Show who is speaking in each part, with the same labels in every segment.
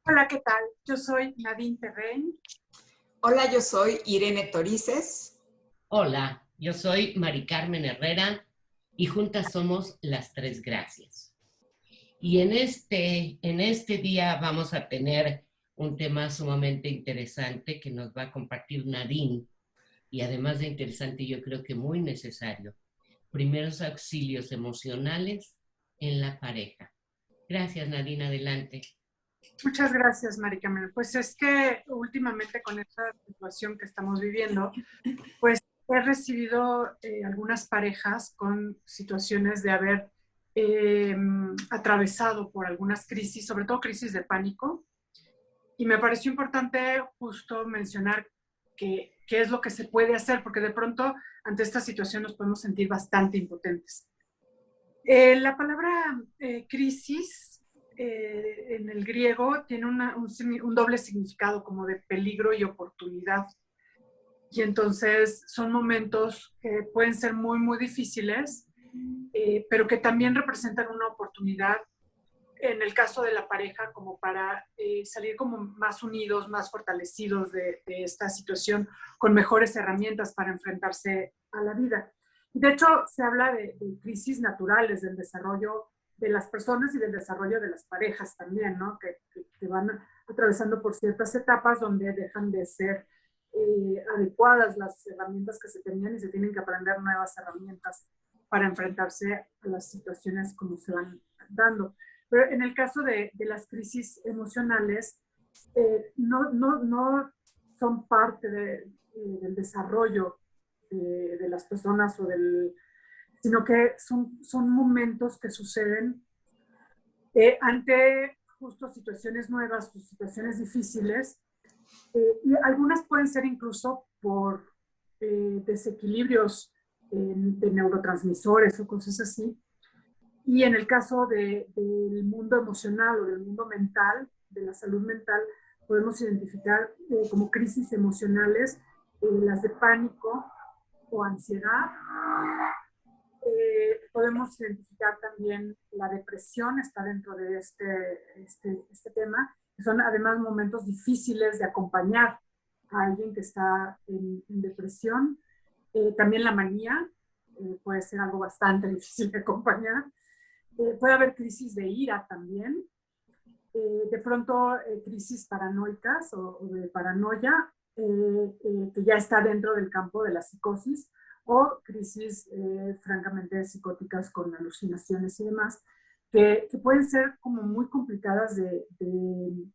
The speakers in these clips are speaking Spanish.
Speaker 1: Hola, ¿qué tal? Yo soy Nadine Terrein.
Speaker 2: Hola, yo soy Irene Torices.
Speaker 3: Hola, yo soy Mari Carmen Herrera y juntas somos Las Tres Gracias. Y en este día vamos a tener un tema sumamente interesante que nos va a compartir Nadine, y además de interesante, yo creo que muy necesario: primeros auxilios emocionales en la pareja. Gracias, Nadine, adelante.
Speaker 1: Muchas gracias, Mari Carmen. Pues es que últimamente con esta situación que estamos viviendo, pues he recibido algunas parejas con situaciones de haber atravesado por algunas crisis, sobre todo crisis de pánico, y me pareció importante justo mencionar qué es lo que se puede hacer, porque de pronto ante esta situación nos podemos sentir bastante impotentes. La palabra crisis en el griego tiene un doble significado, como de peligro y oportunidad. Y entonces son momentos que pueden ser muy, muy difíciles, pero que también representan una oportunidad, en el caso de la pareja, como para salir como más unidos, más fortalecidos de esta situación, con mejores herramientas para enfrentarse a la vida. De hecho, se habla de crisis naturales, del desarrollo de las personas y del desarrollo de las parejas también, ¿no? Que van atravesando por ciertas etapas donde dejan de ser adecuadas las herramientas que se tenían y se tienen que aprender nuevas herramientas para enfrentarse a las situaciones como se van dando. Pero en el caso de las crisis emocionales, no son parte del desarrollo de las personas, sino que son momentos que suceden ante justo situaciones nuevas o situaciones difíciles, y algunas pueden ser incluso por desequilibrios de neurotransmisores o cosas así. Y en el caso del mundo emocional o del mundo mental, de la salud mental, podemos identificar como crisis emocionales las de pánico o ansiedad. Podemos identificar también la depresión, está dentro de este tema, que son además momentos difíciles de acompañar a alguien que está en depresión. También la manía puede ser algo bastante difícil de acompañar. Puede haber crisis de ira también, de pronto crisis paranoicas o de paranoia, que ya está dentro del campo de la psicosis, o crisis francamente psicóticas con alucinaciones y demás, que pueden ser como muy complicadas de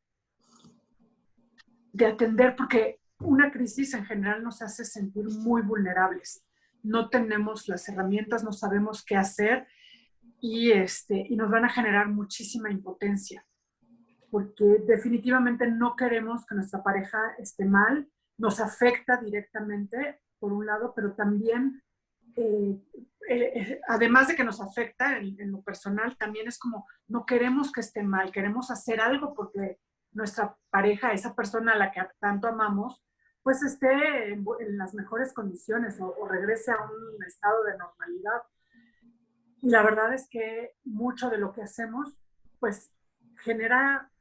Speaker 1: atender, porque una crisis en general nos hace sentir muy vulnerables. No tenemos las herramientas, no sabemos qué hacer, y nos van a generar muchísima impotencia, porque definitivamente no queremos que nuestra pareja esté mal, nos afecta directamente, por un lado, pero también, además de que nos afecta en lo personal, también es como, no queremos que esté mal, queremos hacer algo porque nuestra pareja, esa persona a la que tanto amamos, pues esté en las mejores condiciones o regrese a un estado de normalidad. Y la verdad es que mucho de lo que hacemos, pues, genera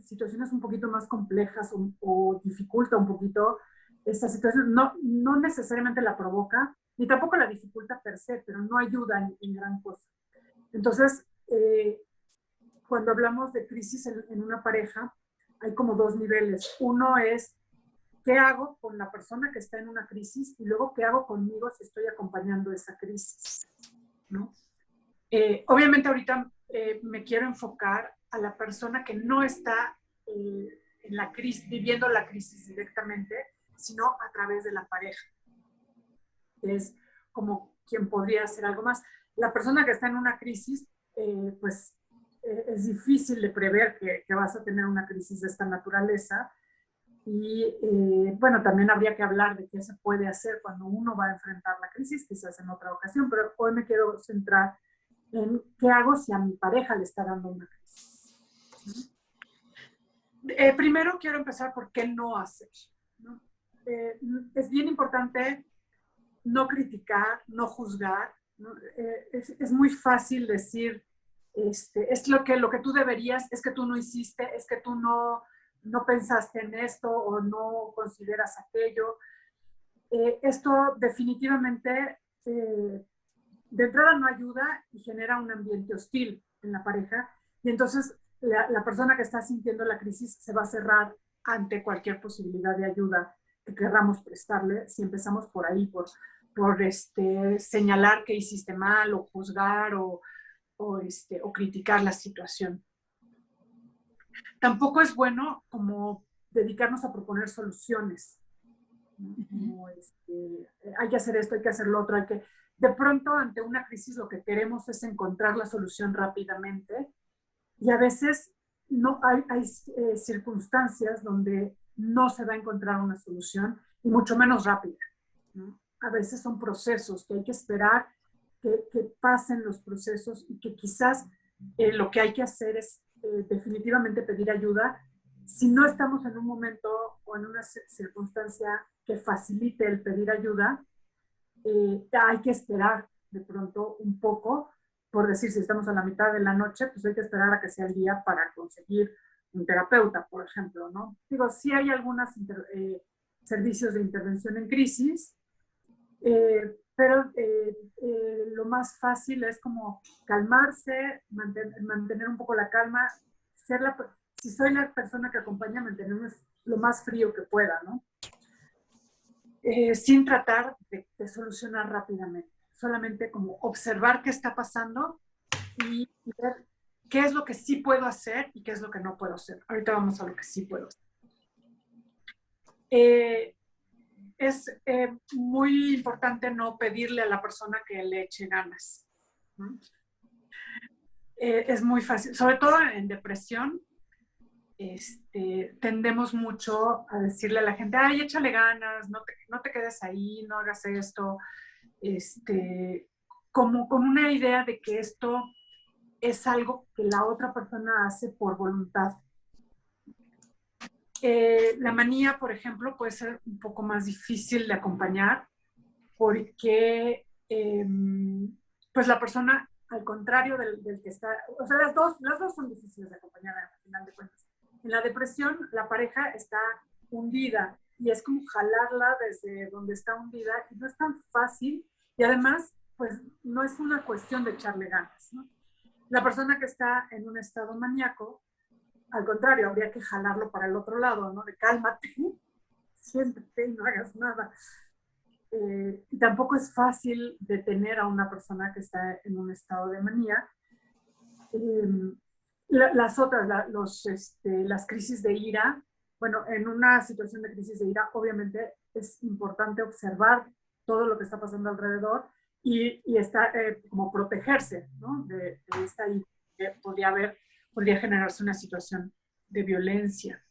Speaker 1: situaciones un poquito más complejas o dificulta un poquito esta situación. No necesariamente la provoca, ni tampoco la dificulta per se, pero no ayuda en gran cosa. Entonces, cuando hablamos de crisis en una pareja, hay como dos niveles. Uno es, ¿qué hago con la persona que está en una crisis? Y luego, ¿qué hago conmigo si estoy acompañando esa crisis? ¿No? Obviamente ahorita me quiero enfocar a la persona que no está en la crisis, viviendo la crisis directamente, sino a través de la pareja. Es como quien podría hacer algo más. La persona que está en una crisis, pues es difícil de prever que vas a tener una crisis de esta naturaleza. Y bueno, también habría que hablar de qué se puede hacer cuando uno va a enfrentar la crisis, quizás en otra ocasión, pero hoy me quiero centrar en qué hago si a mi pareja le está dando una crisis. Primero quiero empezar por qué no hacer, ¿no? Es bien importante no criticar, no juzgar, ¿no? Es muy fácil decir, es lo que tú deberías, es que tú no hiciste, es que tú no pensaste en esto o no consideras aquello. Esto definitivamente de entrada no ayuda y genera un ambiente hostil en la pareja, y entonces la persona que está sintiendo la crisis se va a cerrar ante cualquier posibilidad de ayuda que querramos prestarle, si empezamos por ahí, por señalar que hiciste mal o juzgar o criticar la situación. Tampoco es bueno como dedicarnos a proponer soluciones. Como hay que hacer esto, hay que hacer lo otro, de pronto ante una crisis lo que queremos es encontrar la solución rápidamente, y a veces no hay circunstancias donde no se va a encontrar una solución, y mucho menos rápida, ¿no? A veces son procesos que hay que esperar que pasen los procesos, y que quizás lo que hay que hacer es definitivamente pedir ayuda si no estamos en un momento o en una circunstancia que facilite el pedir ayuda. Hay que esperar de pronto un poco, por decir, si estamos a la mitad de la noche, pues hay que esperar a que sea el día para conseguir un terapeuta, por ejemplo, ¿no? Digo, sí hay algunos servicios de intervención en crisis, pero lo más fácil es como calmarse, mantener un poco la calma, si soy la persona que acompaña, mantenerme lo más frío que pueda, ¿no? Sin tratar de solucionar rápidamente, solamente como observar qué está pasando y ver qué es lo que sí puedo hacer y qué es lo que no puedo hacer. Ahorita vamos a lo que sí puedo hacer. Es muy importante no pedirle a la persona que le eche ganas, ¿no? Es muy fácil, sobre todo en depresión. Tendemos mucho a decirle a la gente, ay, échale ganas, no te quedes ahí, no hagas esto, como con una idea de que esto es algo que la otra persona hace por voluntad. La manía, por ejemplo, puede ser un poco más difícil de acompañar, porque pues la persona, al contrario del que está, o sea, las dos son difíciles de acompañar al final de cuentas. En la depresión, la pareja está hundida y es como jalarla desde donde está hundida, y no es tan fácil, y además, pues no es una cuestión de echarle ganas, ¿no? La persona que está en un estado maníaco, al contrario, habría que jalarlo para el otro lado, ¿no? De cálmate, siéntate y no hagas nada. Y tampoco es fácil detener a una persona que está en un estado de manía. Las otras, las crisis de ira, bueno, en una situación de crisis de ira, obviamente es importante observar todo lo que está pasando alrededor y está, como protegerse, ¿no? de esta ira que podría generarse una situación de violencia.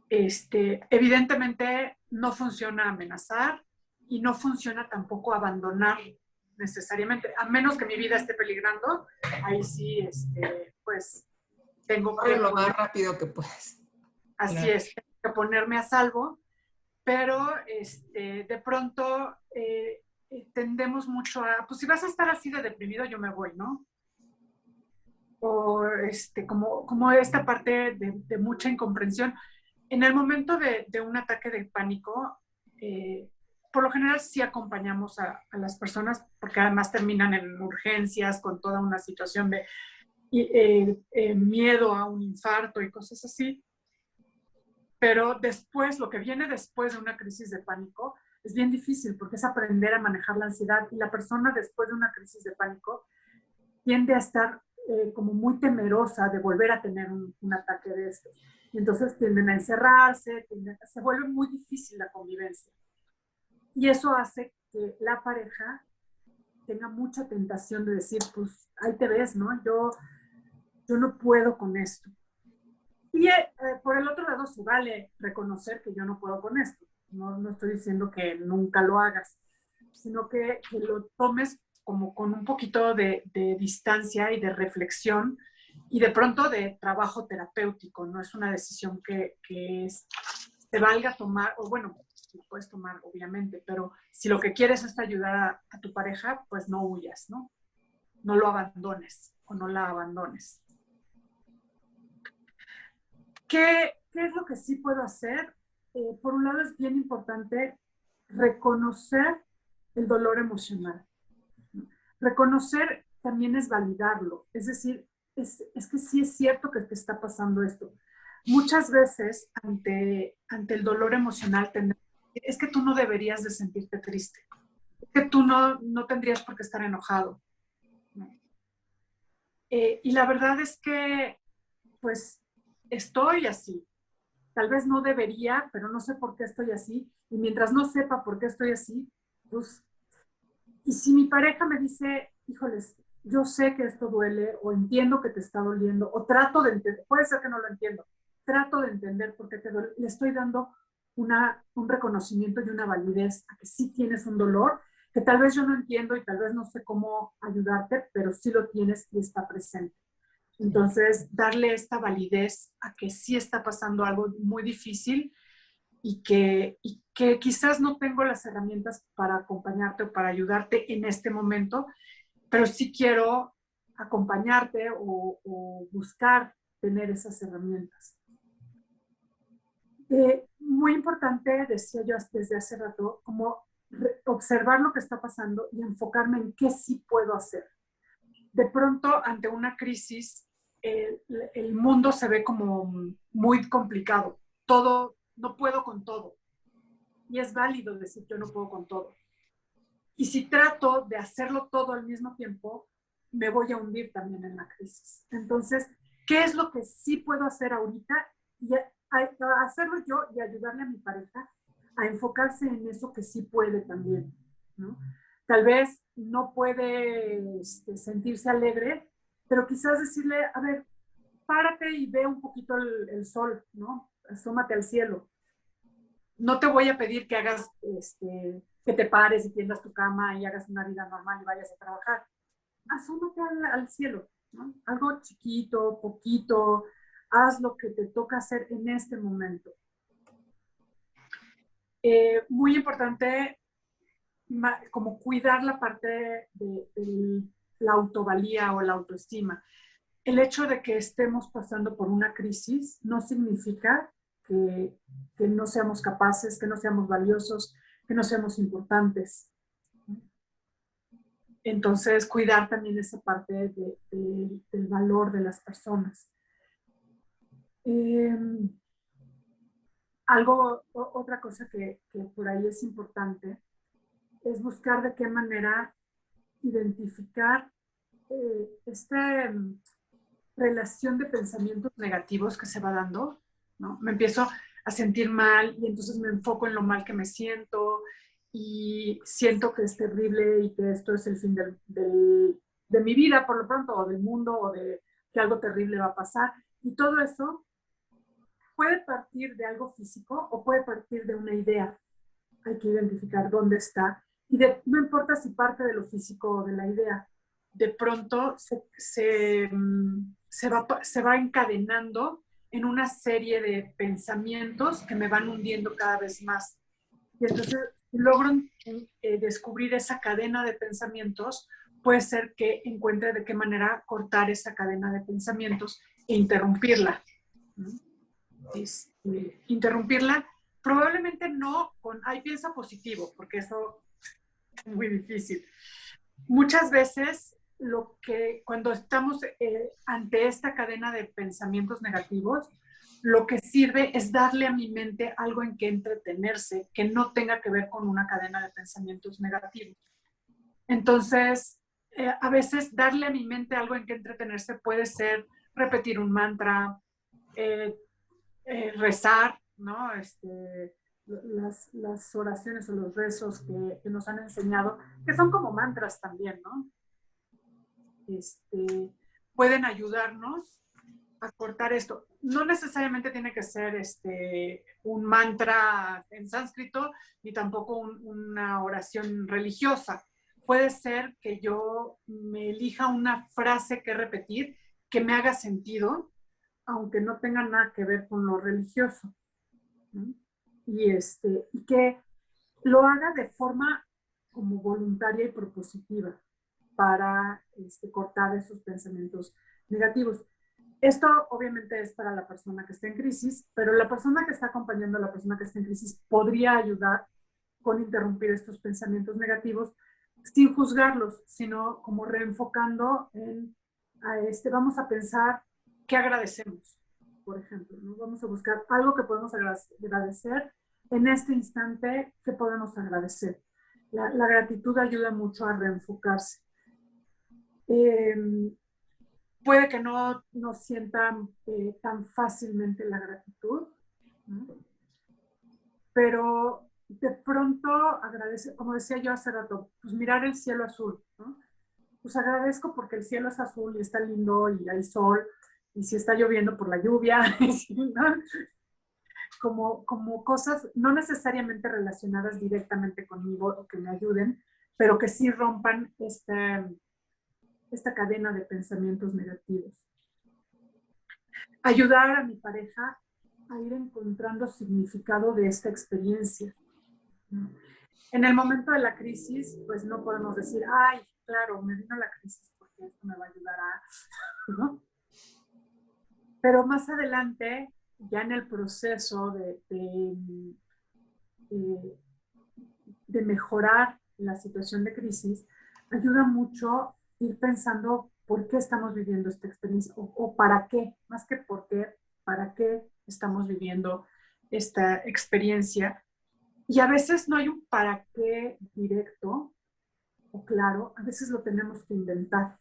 Speaker 1: Evidentemente no funciona amenazar y no funciona tampoco abandonar necesariamente, a menos que mi vida esté peligrando. Ahí sí, pues tengo que...
Speaker 2: lo más rápido que puedes.
Speaker 1: Así claro. Es, tengo que ponerme a salvo, pero de pronto tendemos mucho a, pues si vas a estar así de deprimido, yo me voy, ¿no? O como esta parte de mucha incomprensión. En el momento de un ataque de pánico, por lo general sí acompañamos a las personas, porque además terminan en urgencias con toda una situación de miedo a un infarto y cosas así. Pero después, lo que viene después de una crisis de pánico es bien difícil, porque es aprender a manejar la ansiedad, y la persona después de una crisis de pánico tiende a estar como muy temerosa de volver a tener un ataque de estos. Y entonces tienden a encerrarse, se vuelve muy difícil la convivencia. Y eso hace que la pareja tenga mucha tentación de decir, pues ahí te ves, ¿no? Yo no puedo con esto. Y por el otro lado, se vale reconocer que yo no puedo con esto. No estoy diciendo que nunca lo hagas, sino que lo tomes como con un poquito de distancia y de reflexión y de pronto de trabajo terapéutico. No es una decisión que te valga tomar, o bueno, lo puedes tomar obviamente, pero si lo que quieres es ayudar a tu pareja, pues no huyas, ¿no? No lo abandones o no la abandones. ¿Qué es lo que sí puedo hacer? Por un lado es bien importante reconocer el dolor emocional. Reconocer también es validarlo. Es decir, es que sí es cierto que te está pasando esto. Muchas veces ante el dolor emocional es que tú no deberías de sentirte triste. Es que tú no tendrías por qué estar enojado. Y la verdad es que pues estoy así. Tal vez no debería, pero no sé por qué estoy así. Y mientras no sepa por qué estoy así, pues, y si mi pareja me dice, híjoles, yo sé que esto duele, o entiendo que te está doliendo, o trato de entender, puede ser que no lo entiendo, trato de entender por qué te duele, le estoy dando un reconocimiento y una validez a que sí tienes un dolor, que tal vez yo no entiendo y tal vez no sé cómo ayudarte, pero sí lo tienes y está presente. Entonces, darle esta validez a que sí está pasando algo muy difícil y que quizás no tengo las herramientas para acompañarte o para ayudarte en este momento, pero sí quiero acompañarte o buscar tener esas herramientas. Muy importante, decía yo desde hace rato, como observar lo que está pasando y enfocarme en qué sí puedo hacer. De pronto, ante una crisis, el mundo se ve como muy complicado. Todo, no puedo con todo. Y es válido decir yo no puedo con todo. Y si trato de hacerlo todo al mismo tiempo, me voy a hundir también en la crisis. Entonces, ¿qué es lo que sí puedo hacer ahorita? Y a hacerlo yo y ayudarle a mi pareja a enfocarse en eso que sí puede también, ¿no? Tal vez no puede sentirse alegre, pero quizás decirle, a ver, párate y ve un poquito el sol, ¿no? Asómate al cielo. No te voy a pedir que hagas, que te pares y tiendas tu cama y hagas una vida normal y vayas a trabajar. Asómate al cielo, ¿no? Algo chiquito, poquito, haz lo que te toca hacer en este momento. Muy importante, como cuidar la parte de la autovalía o la autoestima. El hecho de que estemos pasando por una crisis no significa que no seamos capaces, que no seamos valiosos, que no seamos importantes. Entonces, cuidar también esa parte del valor de las personas. Otra cosa que por ahí es importante es buscar de qué manera identificar esta relación de pensamientos negativos que se va dando, ¿no? Me empiezo a sentir mal y entonces me enfoco en lo mal que me siento y siento que es terrible y que esto es el fin de mi vida por lo pronto, o del mundo, o de que algo terrible va a pasar. Y todo eso puede partir de algo físico o puede partir de una idea. Hay que identificar dónde está. Y no importa si parte de lo físico o de la idea, de pronto se va encadenando en una serie de pensamientos que me van hundiendo cada vez más. Y entonces logro descubrir esa cadena de pensamientos, puede ser que encuentre de qué manera cortar esa cadena de pensamientos e interrumpirla. Interrumpirla, probablemente no con, ay, piensa positivo, porque eso es muy difícil. Muchas veces cuando estamos ante esta cadena de pensamientos negativos, lo que sirve es darle a mi mente algo en que entretenerse, que no tenga que ver con una cadena de pensamientos negativos. Entonces, a veces darle a mi mente algo en que entretenerse puede ser repetir un mantra, rezar, ¿no? las oraciones o los rezos que nos han enseñado, que son como mantras también, ¿no? Pueden ayudarnos a cortar esto. No necesariamente tiene que ser un mantra en sánscrito, ni tampoco una oración religiosa. Puede ser que yo me elija una frase que repetir que me haga sentido, aunque no tenga nada que ver con lo religioso, ¿no? Y que lo haga de forma como voluntaria y propositiva para cortar esos pensamientos negativos. Esto obviamente es para la persona que está en crisis, pero la persona que está acompañando a la persona que está en crisis podría ayudar con interrumpir estos pensamientos negativos sin juzgarlos, sino como reenfocando en, vamos a pensar qué agradecemos, por ejemplo, ¿no? Vamos a buscar algo que podemos agradecer en este instante, que podemos agradecer. La gratitud ayuda mucho a reenfocarse. Puede que no sientan tan fácilmente la gratitud, ¿no? Pero de pronto agradece, como decía yo hace rato, pues mirar el cielo azul, ¿no? Pues agradezco porque el cielo es azul y está lindo y hay sol, y si está lloviendo por la lluvia, ¿no? Como cosas no necesariamente relacionadas directamente conmigo o que me ayuden, pero que sí rompan esta cadena de pensamientos negativos. Ayudar a mi pareja a ir encontrando significado de esta experiencia. En el momento de la crisis, pues no podemos decir, ay, claro, me vino la crisis porque esto me va a ayudar a, ¿no? Pero más adelante, ya en el proceso de mejorar la situación de crisis, ayuda mucho ir pensando por qué estamos viviendo esta experiencia o para qué, más que por qué, para qué estamos viviendo esta experiencia. Y a veces no hay un para qué directo o claro, a veces lo tenemos que inventar,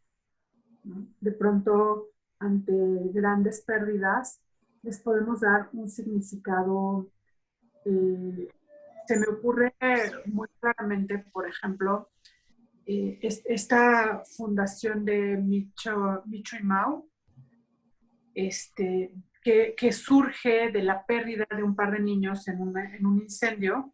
Speaker 1: ¿no? De pronto, ante grandes pérdidas, les podemos dar un significado. Se me ocurre muy claramente, por ejemplo, esta fundación de Micho y Mau, que surge de la pérdida de un par de niños en un incendio,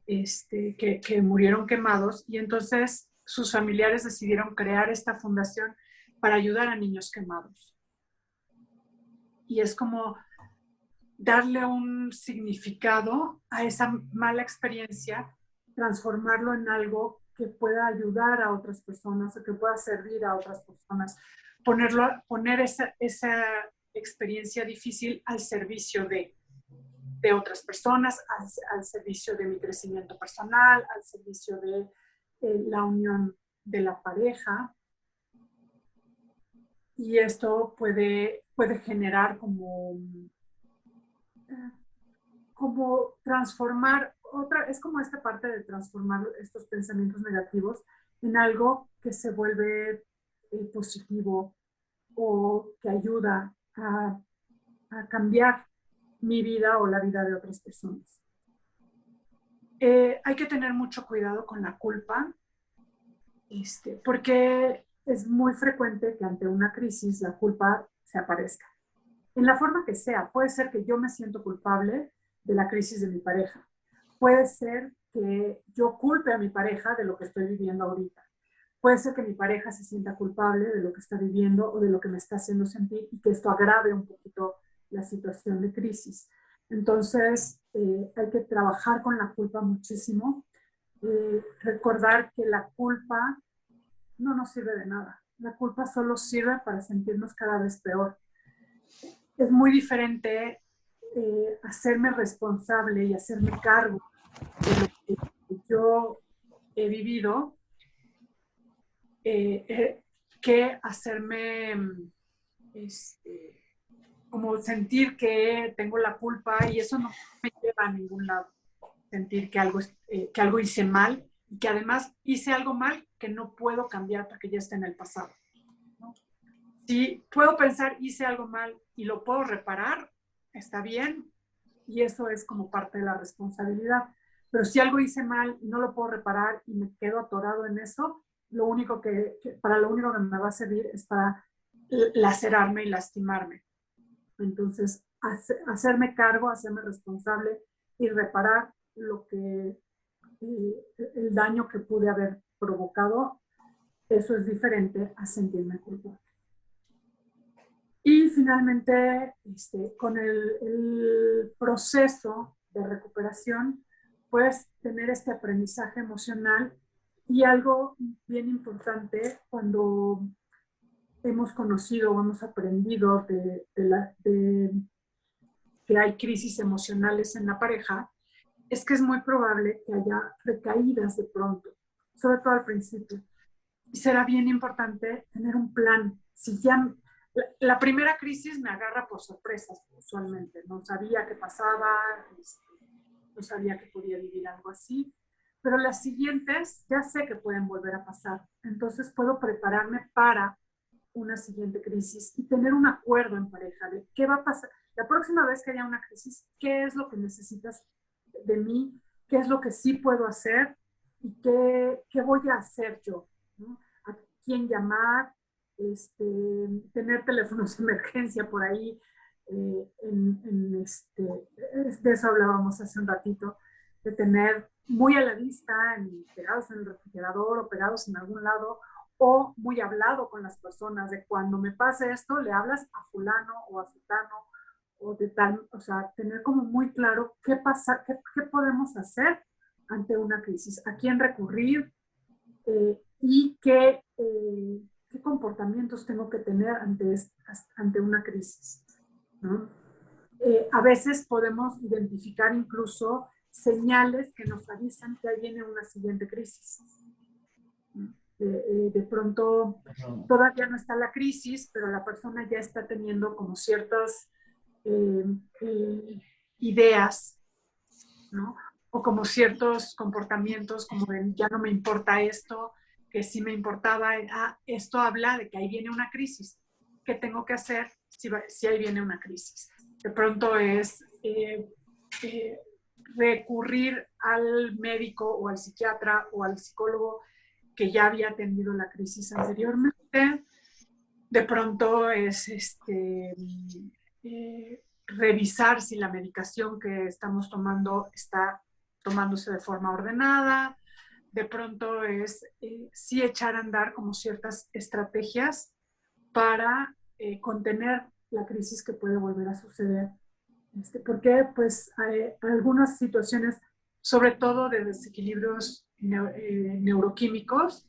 Speaker 1: que murieron quemados, y entonces sus familiares decidieron crear esta fundación para ayudar a niños quemados. Y es como darle un significado a esa mala experiencia, transformarlo en algo que pueda ayudar a otras personas o que pueda servir a otras personas, poner esa experiencia difícil al servicio de otras personas, al servicio de mi crecimiento personal, al servicio de la unión de la pareja. Y esto puede generar como transformar es como esta parte de transformar estos pensamientos negativos en algo que se vuelve positivo o que ayuda a cambiar mi vida o la vida de otras personas. Hay que tener mucho cuidado con la culpa, porque es muy frecuente que ante una crisis la culpa se aparezca. En la forma que sea, puede ser que yo me siento culpable de la crisis de mi pareja. Puede ser que yo culpe a mi pareja de lo que estoy viviendo ahorita. Puede ser que mi pareja se sienta culpable de lo que está viviendo o de lo que me está haciendo sentir y que esto agrave un poquito la situación de crisis. Entonces, hay que trabajar con la culpa muchísimo. Recordar que la culpa no nos sirve de nada. La culpa solo sirve para sentirnos cada vez peor. Es muy diferente hacerme responsable y hacerme cargo de lo que yo he vivido que hacerme como sentir que tengo la culpa, y eso no me lleva a ningún lado. Sentir que algo hice mal y que además hice algo mal que no puedo cambiar porque ya está en el pasado, ¿no? Si puedo pensar hice algo mal y lo puedo reparar, está bien, y eso es como parte de la responsabilidad. Pero si algo hice mal y no lo puedo reparar y me quedo atorado en eso, para lo único que me va a servir es para lacerarme y lastimarme. Entonces, hacerme cargo, hacerme responsable y reparar el daño que pude haber provocado, eso es diferente a sentirme culpable. Y finalmente, con el proceso de recuperación, puedes tener este aprendizaje emocional y algo bien importante cuando hemos conocido o hemos aprendido de que hay crisis emocionales en la pareja, es que es muy probable que haya recaídas de pronto, sobre todo al principio. Y será bien importante tener un plan. Si ya la primera crisis me agarra por sorpresas, usualmente. No sabía qué pasaba, no sabía que podía vivir algo así. Pero las siguientes ya sé que pueden volver a pasar. Entonces puedo prepararme para una siguiente crisis y tener un acuerdo en pareja de qué va a pasar. La próxima vez que haya una crisis, ¿qué es lo que necesitas de mí? ¿Qué es lo que sí puedo hacer? ¿Y qué voy a hacer yo? ¿No? ¿A quién llamar? Tener teléfonos de emergencia por ahí. De eso hablábamos hace un ratito, de tener muy a la vista, pegados en el refrigerador o pegados en algún lado, o muy hablado con las personas de cuando me pase esto, le hablas a fulano o a sutano o de tal, o sea, tener como muy claro qué pasa, qué podemos hacer ante una crisis, a quién recurrir y qué comportamientos tengo que tener ante una crisis, ¿no? A veces podemos identificar incluso señales que nos avisan que ahí viene una siguiente crisis. De pronto todavía no está la crisis, pero la persona ya está teniendo como ciertas ideas, ¿no? O como ciertos comportamientos, como de ya no me importa esto, que sí me importaba, esto habla de que ahí viene una crisis. ¿Qué tengo que hacer si ahí viene una crisis? De pronto es recurrir al médico o al psiquiatra o al psicólogo que ya había atendido la crisis anteriormente. De pronto es revisar si la medicación que estamos tomando está tomándose de forma ordenada. De pronto es sí echar a andar como ciertas estrategias para contener la crisis que puede volver a suceder. Porque pues hay algunas situaciones, sobre todo de desequilibrios neuroquímicos,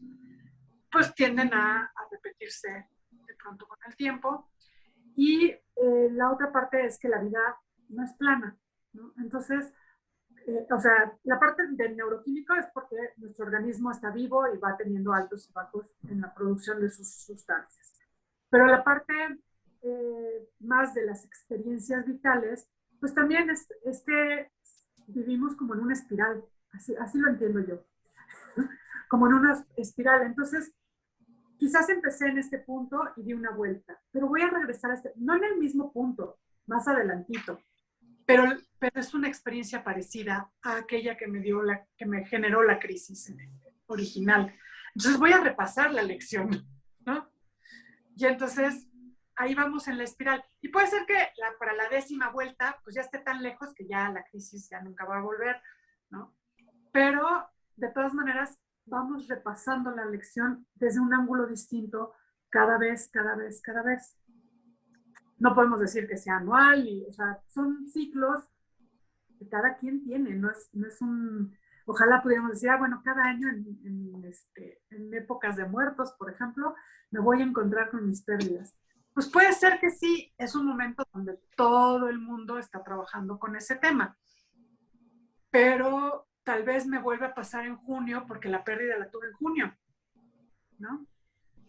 Speaker 1: pues tienden a repetirse de pronto con el tiempo. Y la otra parte es que la vida no es plana, ¿no? Entonces, o sea, la parte del neuroquímico es porque nuestro organismo está vivo y va teniendo altos y bajos en la producción de sus sustancias. Pero la parte más de las experiencias vitales, pues también es que vivimos como en una espiral, así lo entiendo yo, como en una espiral. Entonces, quizás empecé en este punto y di una vuelta, pero voy a regresar a no en el mismo punto, más adelantito, pero es una experiencia parecida a aquella que que me generó la crisis original. Entonces voy a repasar la lección, ¿no? Y entonces ahí vamos en la espiral. Y puede ser que para la 10ª vuelta, pues ya esté tan lejos que ya la crisis ya nunca va a volver, ¿no? Pero de todas maneras vamos repasando la lección desde un ángulo distinto cada vez. No podemos decir que sea anual, o sea, son ciclos que cada quien tiene, no es un... Ojalá pudiéramos decir, bueno, cada año en épocas de muertos, por ejemplo, me voy a encontrar con mis pérdidas. Pues puede ser que sí, es un momento donde todo el mundo está trabajando con ese tema, pero tal vez me vuelva a pasar en junio porque la pérdida la tuve en junio, ¿no?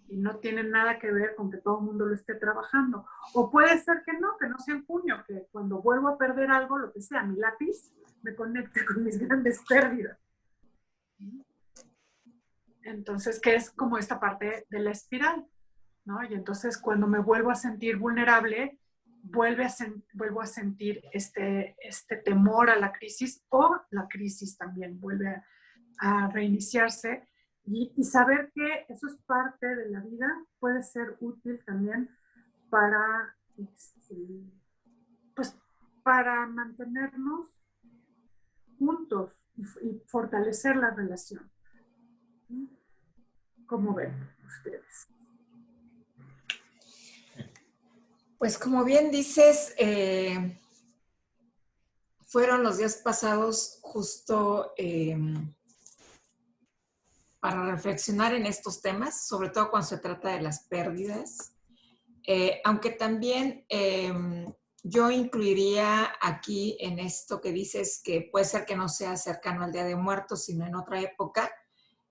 Speaker 1: Y no tiene nada que ver con que todo el mundo lo esté trabajando. O puede ser que no sea en junio, que cuando vuelvo a perder algo, lo que sea, mi lápiz, me conecte con mis grandes pérdidas. Entonces, que es como esta parte de la espiral, ¿no? Y entonces cuando me vuelvo a sentir vulnerable, vuelvo a sentir este temor a la crisis, o la crisis también vuelve a reiniciarse, y saber que eso es parte de la vida puede ser útil también para, pues, para mantenernos juntos y fortalecer la relación. ¿Cómo ven ustedes?
Speaker 2: Pues como bien dices, fueron los días pasados justo para reflexionar en estos temas, sobre todo cuando se trata de las pérdidas. Aunque también yo incluiría aquí en esto que dices que puede ser que no sea cercano al Día de Muertos, sino en otra época,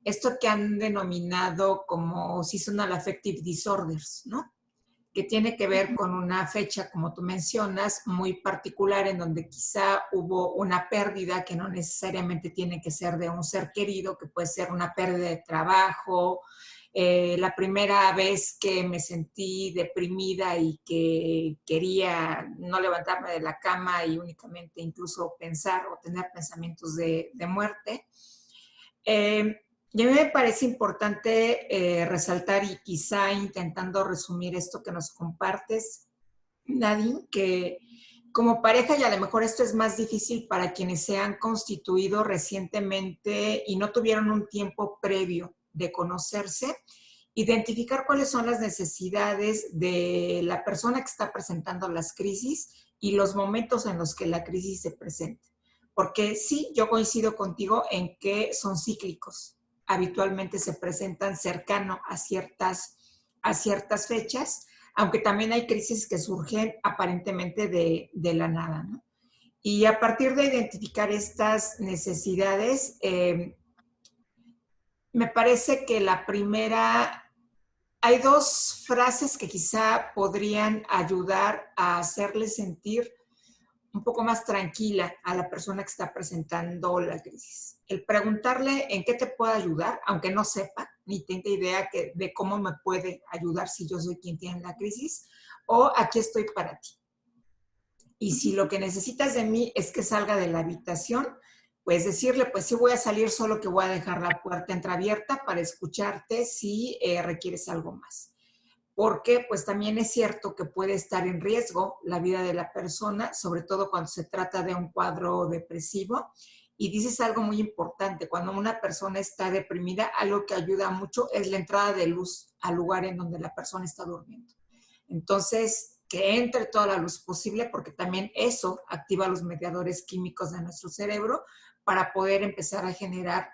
Speaker 2: esto que han denominado como seasonal affective disorders, ¿no? Que tiene que ver con una fecha, como tú mencionas, muy particular en donde quizá hubo una pérdida que no necesariamente tiene que ser de un ser querido, que puede ser una pérdida de trabajo, la primera vez que me sentí deprimida y que quería no levantarme de la cama y únicamente incluso pensar o tener pensamientos de muerte. Y a mí me parece importante resaltar, y quizá intentando resumir esto que nos compartes, Nadine, que como pareja, y a lo mejor esto es más difícil para quienes se han constituido recientemente y no tuvieron un tiempo previo de conocerse, identificar cuáles son las necesidades de la persona que está presentando las crisis y los momentos en los que la crisis se presenta. Porque sí, yo coincido contigo en que son cíclicos. Habitualmente se presentan cercano a ciertas fechas, aunque también hay crisis que surgen aparentemente de la nada, ¿no? Y a partir de identificar estas necesidades, me parece que la primera, hay dos frases que quizá podrían ayudar a hacerle sentir un poco más tranquila a la persona que está presentando la crisis. El preguntarle en qué te puedo ayudar, aunque no sepa ni tenga idea de cómo me puede ayudar si yo soy quien tiene la crisis, o aquí estoy para ti. Y si lo que necesitas de mí es que salga de la habitación, pues decirle, pues sí voy a salir, solo que voy a dejar la puerta entreabierta para escucharte si requieres algo más. Porque pues también es cierto que puede estar en riesgo la vida de la persona, sobre todo cuando se trata de un cuadro depresivo. Y dices algo muy importante, cuando una persona está deprimida, algo que ayuda mucho es la entrada de luz al lugar en donde la persona está durmiendo. Entonces, que entre toda la luz posible, porque también eso activa los mediadores químicos de nuestro cerebro para poder empezar a generar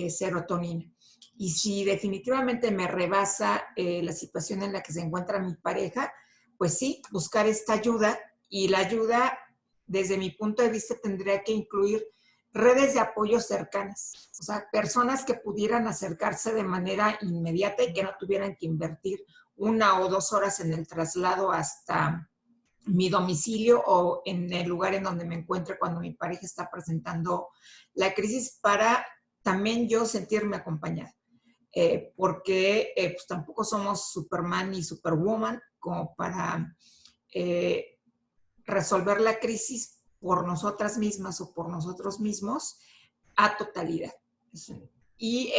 Speaker 2: serotonina. Y si definitivamente me rebasa la situación en la que se encuentra mi pareja, pues sí, buscar esta ayuda. Y la ayuda, desde mi punto de vista, tendría que incluir redes de apoyo cercanas. O sea, personas que pudieran acercarse de manera inmediata y que no tuvieran que invertir 1 o 2 horas en el traslado hasta mi domicilio o en el lugar en donde me encuentre cuando mi pareja está presentando la crisis, para también yo sentirme acompañada. Porque pues tampoco somos Superman ni Superwoman como para resolver la crisis por nosotras mismas o por nosotros mismos a totalidad. Y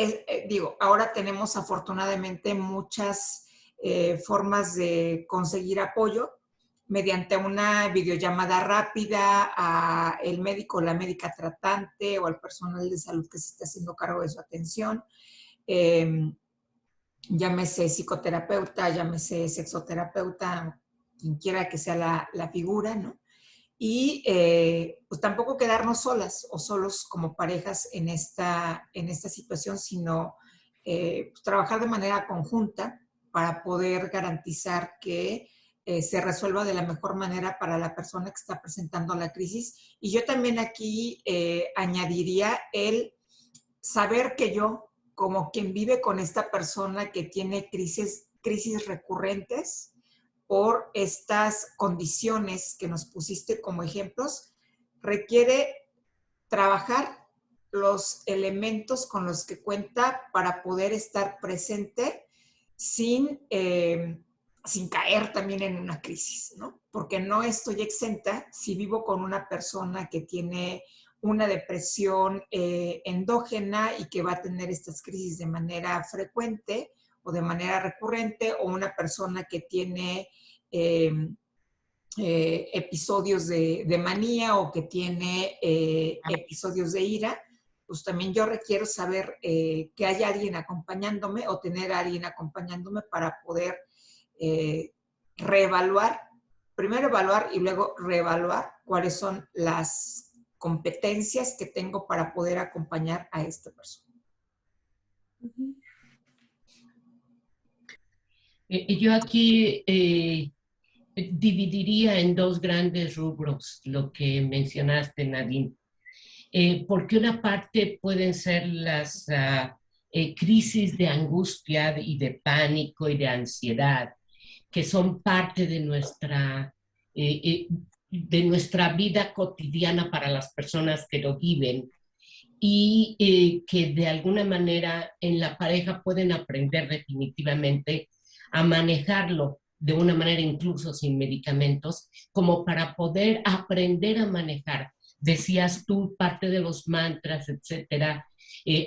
Speaker 2: digo, ahora tenemos afortunadamente muchas formas de conseguir apoyo mediante una videollamada rápida a el médico o la médica tratante o al personal de salud que se está haciendo cargo de su atención. Llámese psicoterapeuta, llámese sexoterapeuta, quien quiera que sea la figura, ¿no? Y pues tampoco quedarnos solas o solos como parejas en esta situación, sino pues, trabajar de manera conjunta para poder garantizar que se resuelva de la mejor manera para la persona que está presentando la crisis. Y yo también aquí añadiría el saber que yo, como quien vive con esta persona que tiene crisis recurrentes por estas condiciones que nos pusiste como ejemplos, requiere trabajar los elementos con los que cuenta para poder estar presente sin sin caer también en una crisis, ¿no? Porque no estoy exenta si vivo con una persona que tiene una depresión endógena y que va a tener estas crisis de manera frecuente o de manera recurrente, o una persona que tiene episodios de manía o que tiene episodios de ira, pues también yo requiero saber que haya alguien acompañándome o tener a alguien acompañándome para poder reevaluar, primero evaluar y luego reevaluar cuáles son las competencias que tengo para poder acompañar a esta persona.
Speaker 3: Yo aquí dividiría en dos grandes rubros lo que mencionaste, Nadine. Porque una parte pueden ser las crisis de angustia y de pánico y de ansiedad, que son parte de nuestra vida cotidiana para las personas que lo viven, y que de alguna manera en la pareja pueden aprender definitivamente a manejarlo de una manera incluso sin medicamentos, como para poder aprender a manejar, decías tú, parte de los mantras, etcétera,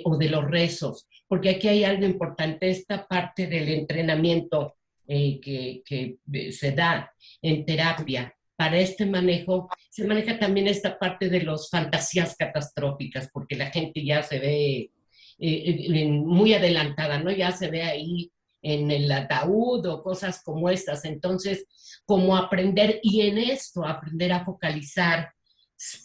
Speaker 3: o de los rezos, porque aquí hay algo importante, esta parte del entrenamiento que se da en terapia. Para este manejo, se maneja también esta parte de las fantasías catastróficas, porque la gente ya se ve muy adelantada, ¿no? Ya se ve ahí en el ataúd o cosas como estas. Entonces, como aprender, y en esto aprender a focalizar,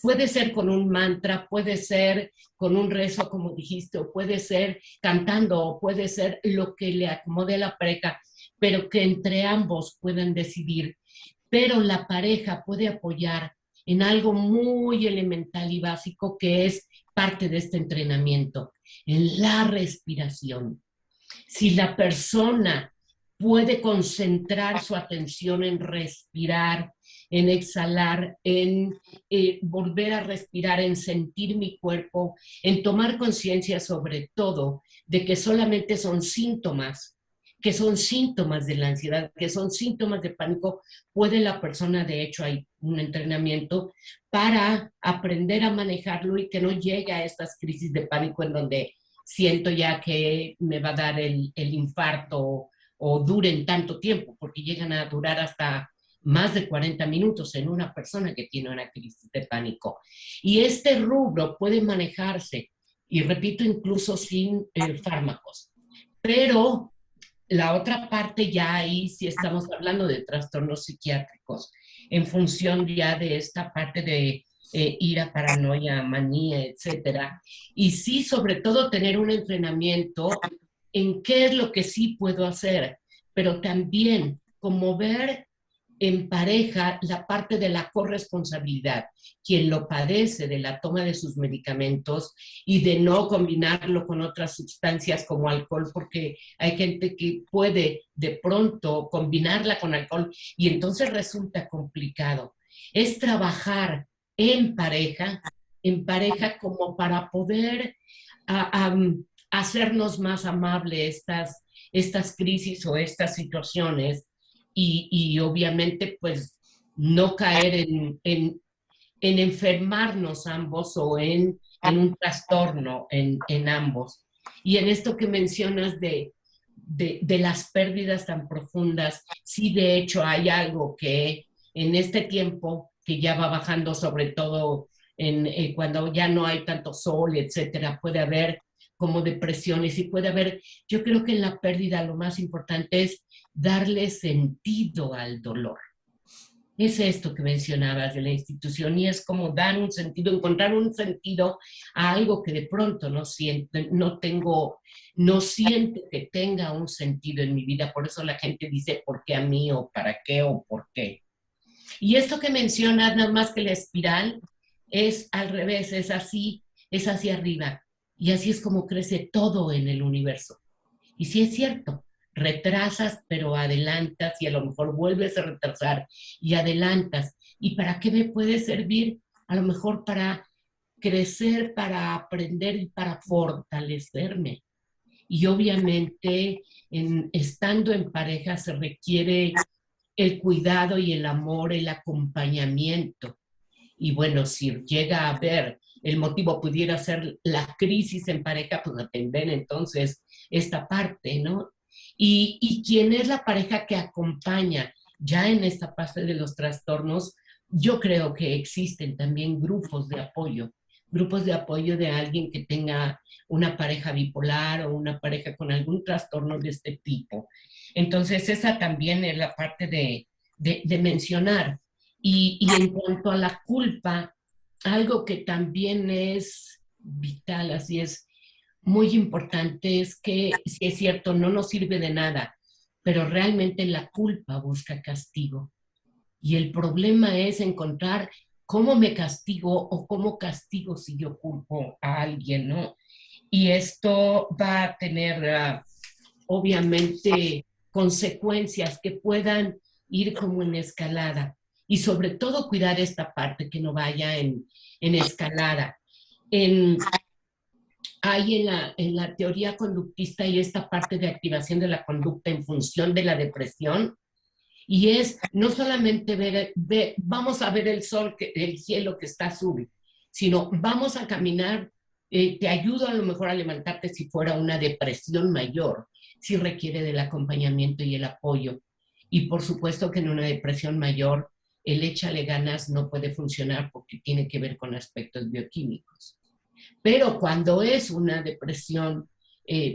Speaker 3: puede ser con un mantra, puede ser con un rezo, como dijiste, o puede ser cantando, o puede ser lo que le acomode a la pareja, pero que entre ambos puedan decidir. Pero la pareja puede apoyar en algo muy elemental y básico que es parte de este entrenamiento, en la respiración. Si la persona puede concentrar su atención en respirar, en exhalar, en volver a respirar, en sentir mi cuerpo, en tomar conciencia sobre todo de que solamente son síntomas, que son síntomas de la ansiedad, que son síntomas de pánico, puede la persona, de hecho hay un entrenamiento para aprender a manejarlo y que no llegue a estas crisis de pánico en donde siento ya que me va a dar el infarto o duren tanto tiempo, porque llegan a durar hasta más de 40 minutos en una persona que tiene una crisis de pánico. Y este rubro puede manejarse, y repito, incluso sin fármacos. Pero la otra parte ya ahí sí estamos hablando de trastornos psiquiátricos, en función ya de esta parte de ira, paranoia, manía, etcétera. Y sí, sobre todo, tener un entrenamiento en qué es lo que sí puedo hacer, pero también como ver en pareja la parte de la corresponsabilidad, quien lo padece de la toma de sus medicamentos y de no combinarlo con otras sustancias como alcohol, porque hay gente que puede de pronto combinarla con alcohol y entonces resulta complicado. Es trabajar en pareja como para poder hacernos más amables estas crisis o estas situaciones, y obviamente pues no caer en enfermarnos ambos o en un trastorno en ambos. Y en esto que mencionas de las pérdidas tan profundas, sí, de hecho hay algo que en este tiempo que ya va bajando, sobre todo cuando ya no hay tanto sol, etcétera, puede haber como depresiones y puede haber, yo creo que en la pérdida lo más importante es darle sentido al dolor. Es esto que mencionabas de la institución, y es como dar un sentido, encontrar un sentido a algo que de pronto no siento que tenga un sentido en mi vida. Por eso la gente dice, ¿por qué a mí? ¿O para qué? ¿O por qué? Y esto que mencionas, nada más que la espiral, es al revés, es así, es hacia arriba. Y así es como crece todo en el universo. Y sí es cierto, retrasas, pero adelantas, y a lo mejor vuelves a retrasar y adelantas. ¿Y para qué me puede servir? A lo mejor para crecer, para aprender y para fortalecerme. y obviamente estando en pareja se requiere el cuidado y el amor, el acompañamiento. Y bueno, si llega a haber, el motivo pudiera ser la crisis en pareja, pues atender entonces esta parte, ¿no? Y quién es la pareja que acompaña ya en esta parte de los trastornos, yo creo que existen también grupos de apoyo de alguien que tenga una pareja bipolar o una pareja con algún trastorno de este tipo. Entonces, esa también es la parte de mencionar. Y en cuanto a la culpa, algo que también es vital, así es, muy importante, es que, si es cierto, no nos sirve de nada, pero realmente la culpa busca castigo. Y el problema es encontrar cómo me castigo o cómo castigo si yo culpo a alguien, ¿no? Y esto va a tener, obviamente, consecuencias que puedan ir como en escalada. Y sobre todo cuidar esta parte que no vaya en escalada. En, hay en la teoría conductista y esta parte de activación de la conducta en función de la depresión, y es no solamente vamos a ver el sol, el cielo que está azul, sino vamos a caminar, te ayudo a lo mejor a levantarte si fuera una depresión mayor, si requiere del acompañamiento y el apoyo. Y por supuesto que en una depresión mayor, el échale ganas no puede funcionar porque tiene que ver con aspectos bioquímicos. Pero cuando es una depresión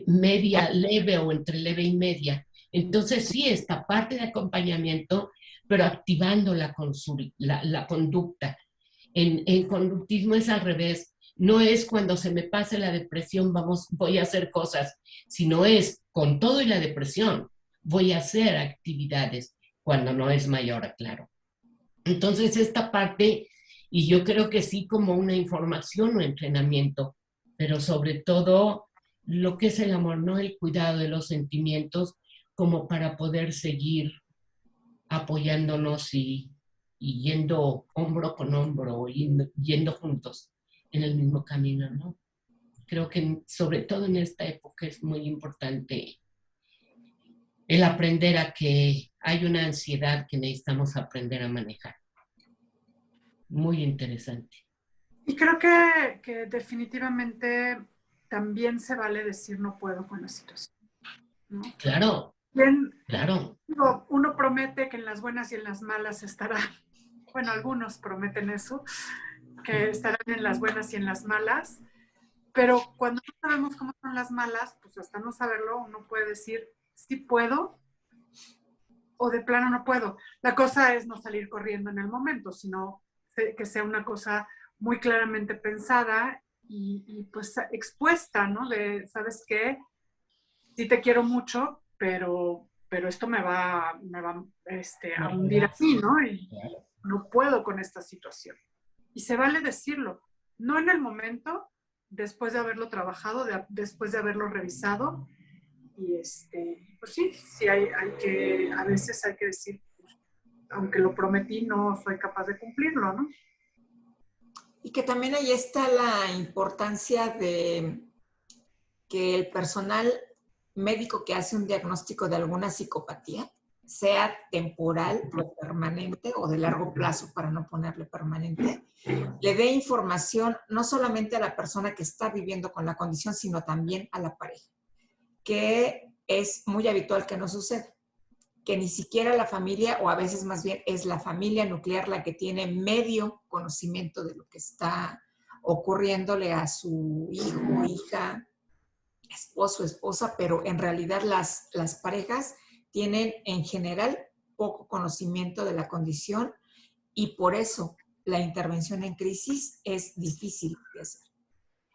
Speaker 3: media, leve o entre leve y media, entonces sí, esta parte de acompañamiento, pero activando la conducta. En conductismo es al revés. No es cuando se me pase la depresión voy a hacer cosas, sino es con todo y la depresión voy a hacer actividades cuando no es mayor, claro. Entonces esta parte, y yo creo que sí como una información o entrenamiento, pero sobre todo lo que es el amor, no el cuidado de los sentimientos, como para poder seguir apoyándonos y yendo hombro con hombro, yendo juntos en el mismo camino, ¿no? Creo que sobre todo en esta época es muy importante el aprender a que hay una ansiedad que necesitamos aprender a manejar. Muy interesante.
Speaker 1: Y creo que definitivamente también se vale decir no puedo con la situación, ¿no?
Speaker 3: Claro,
Speaker 1: Bien,
Speaker 3: claro.
Speaker 1: uno promete que en las buenas y en las malas estará, bueno, algunos prometen eso, que estarán en las buenas y en las malas, pero cuando no sabemos cómo son las malas, pues hasta no saberlo, uno puede decir sí puedo o de plano no puedo. La cosa es no salir corriendo en el momento, sino que sea una cosa muy claramente pensada y pues expuesta, ¿no? De, ¿sabes qué? Sí te quiero mucho, pero esto me va a hundir así, ¿no? Y no puedo con esta situación. Y se vale decirlo, no en el momento, después de haberlo trabajado, después de haberlo revisado. Y pues sí hay que, a veces hay que decir, pues, aunque lo prometí, no soy capaz de cumplirlo, ¿no?
Speaker 2: Y que también ahí está la importancia de que el personal médico que hace un diagnóstico de alguna psicopatía, sea temporal o permanente o de largo plazo, para no ponerle permanente, le dé información no solamente a la persona que está viviendo con la condición, sino también a la pareja, que es muy habitual que no suceda, que ni siquiera la familia, o a veces más bien es la familia nuclear la que tiene medio conocimiento de lo que está ocurriéndole a su hijo, hija, esposo, esposa, pero en realidad las parejas tienen en general poco conocimiento de la condición y por eso la intervención en crisis es difícil de hacer,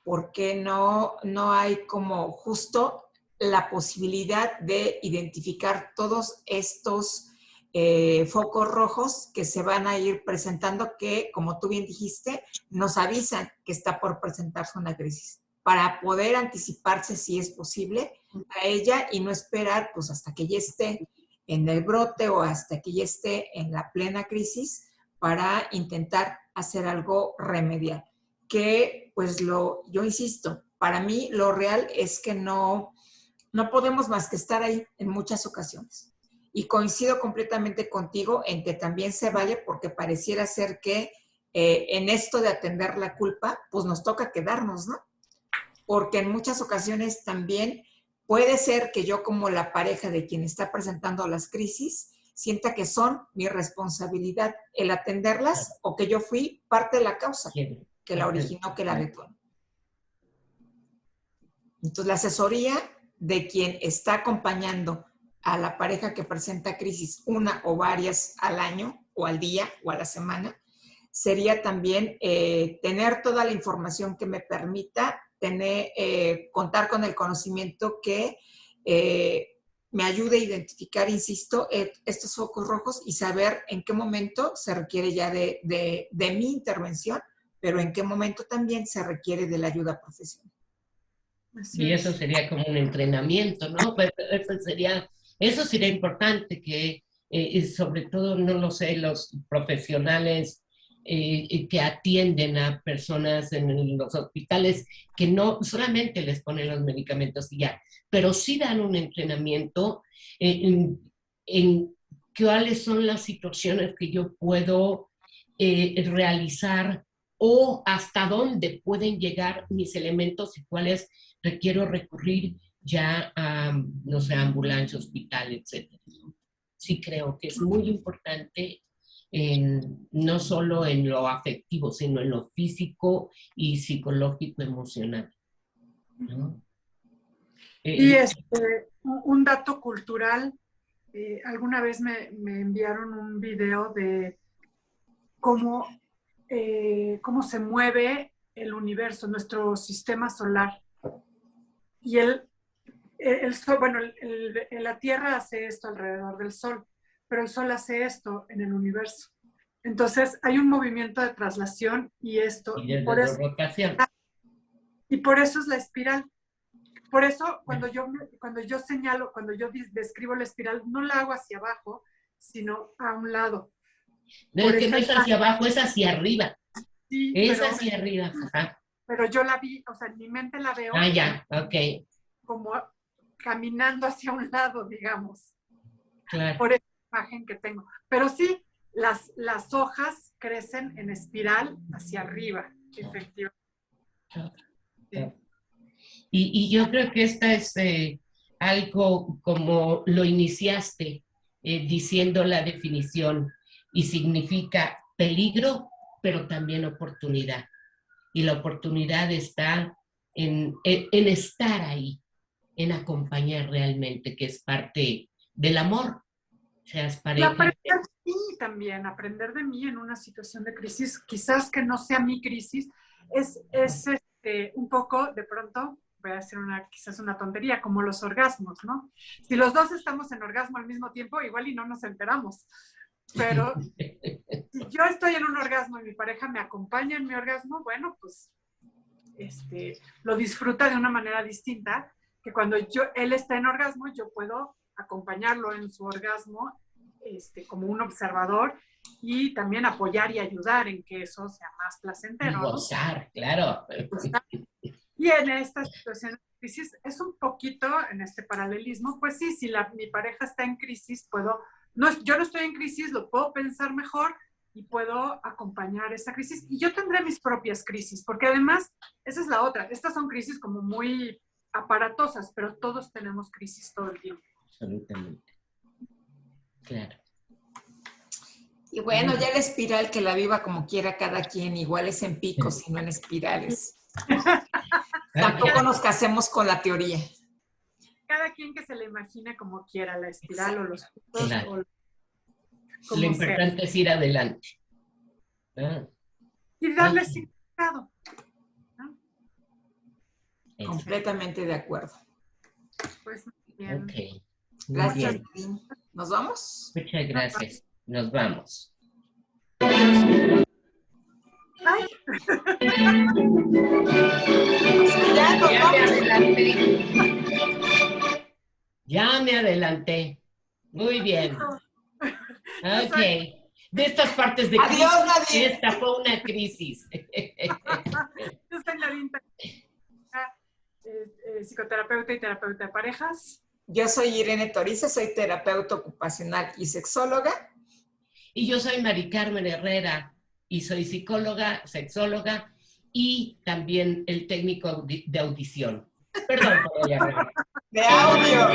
Speaker 2: porque no hay como justo la posibilidad de identificar todos estos focos rojos que se van a ir presentando, que, como tú bien dijiste, nos avisan que está por presentarse una crisis, para poder anticiparse, si es posible, a ella y no esperar pues hasta que ya esté en el brote o hasta que ya esté en la plena crisis para intentar hacer algo remedial. Que pues yo insisto, para mí lo real es que no no podemos más que estar ahí en muchas ocasiones. Y coincido completamente contigo en que también se vale, porque pareciera ser que en esto de atender la culpa, pues nos toca quedarnos, ¿no? Porque en muchas ocasiones también puede ser que yo, como la pareja de quien está presentando las crisis, sienta que son mi responsabilidad el atenderlas, o que yo fui parte de la causa que la originó, que la detonó. Entonces, la asesoría de quien está acompañando a la pareja que presenta crisis, una o varias al año, o al día, o a la semana, sería también tener toda la información que me permita contar con el conocimiento que me ayude a identificar, insisto, estos focos rojos, y saber en qué momento se requiere ya de mi intervención, pero en qué momento también se requiere de la ayuda profesional.
Speaker 3: Y eso sería como un entrenamiento, ¿no? Pero eso sería importante, que sobre todo, no lo sé, los profesionales que atienden a personas en los hospitales, que no solamente les ponen los medicamentos y ya, pero sí dan un entrenamiento en cuáles son las situaciones que yo puedo realizar, o hasta dónde pueden llegar mis elementos y cuáles requiero recurrir ya a, no sé, ambulancia, hospital, etc. Sí creo que es muy importante, no solo en lo afectivo, sino en lo físico y psicológico, emocional, ¿no?
Speaker 1: Y un dato cultural, alguna vez me enviaron un video de cómo se mueve el universo, nuestro sistema solar. Y el Sol, bueno, la Tierra hace esto alrededor del Sol, pero el Sol hace esto en el universo. Entonces hay un movimiento de traslación y
Speaker 3: rotación.
Speaker 1: Y por eso es la espiral. Por eso cuando yo señalo, cuando yo describo la espiral, no la hago hacia abajo, sino a un lado.
Speaker 3: No, es que no es hacia abajo, es hacia arriba.
Speaker 1: Sí,
Speaker 3: es hacia arriba. Ajá.
Speaker 1: Pero yo la vi, o sea, en mi mente la veo.
Speaker 3: Ah, ya, ok.
Speaker 1: Como caminando hacia un lado, digamos.
Speaker 3: Claro.
Speaker 1: Por esa imagen que tengo. Pero sí, las hojas crecen en espiral hacia arriba, efectivamente.
Speaker 3: Sí. Y yo creo que esta es algo como lo iniciaste diciendo la definición, y significa peligro, pero también oportunidad. Y la oportunidad está en estar ahí, en acompañar realmente, que es parte del amor. Seas pareja.
Speaker 1: Y aprender de mí también, aprender de mí en una situación de crisis, quizás que no sea mi crisis, es un poco, de pronto, voy a hacer quizás una tontería, como los orgasmos, ¿no? Si los dos estamos en orgasmo al mismo tiempo, igual y no nos enteramos. Pero si yo estoy en un orgasmo y mi pareja me acompaña en mi orgasmo, bueno, pues lo disfruta de una manera distinta, que cuando él está en orgasmo, yo puedo acompañarlo en su orgasmo como un observador, y también apoyar y ayudar en que eso sea más placentero.
Speaker 3: Y gozar, ¿no? Claro.
Speaker 1: Y en esta situación de crisis es un poquito, en este paralelismo, pues sí, si mi pareja está en crisis, yo no estoy en crisis, lo puedo pensar mejor y puedo acompañar esa crisis. Y yo tendré mis propias crisis, porque además, esa es la otra, estas son crisis como muy aparatosas, pero todos tenemos crisis todo el tiempo.
Speaker 3: Absolutamente. Claro.
Speaker 2: Y bueno, ya la espiral, que la viva como quiera cada quien, igual es en picos y no en espirales. Tampoco nos casemos con la teoría.
Speaker 1: Cada quien que se le imagine como quiera, la espiral. Exacto. O los picos.
Speaker 3: Claro. Lo importante es ir adelante.
Speaker 1: Y darle significado.
Speaker 2: Completamente de acuerdo.
Speaker 1: Pues bien.
Speaker 3: Ok.
Speaker 2: Gracias, Nadine. ¿Nos vamos?
Speaker 3: Muchas gracias. Nos vamos.
Speaker 1: Ay.
Speaker 3: Ya me adelanté. Ya me adelanté. Muy bien. Ok. De estas partes de crisis.
Speaker 2: Adiós, Nadine.
Speaker 3: Esta fue una crisis.
Speaker 1: Yo soy Nadine. psicoterapeuta y terapeuta de parejas.
Speaker 2: Yo soy Irene Toriza, soy terapeuta ocupacional y sexóloga.
Speaker 3: Y yo soy Mari Carmen Herrera y soy psicóloga, sexóloga y también el técnico de audición. Perdón por el error.
Speaker 2: De audio.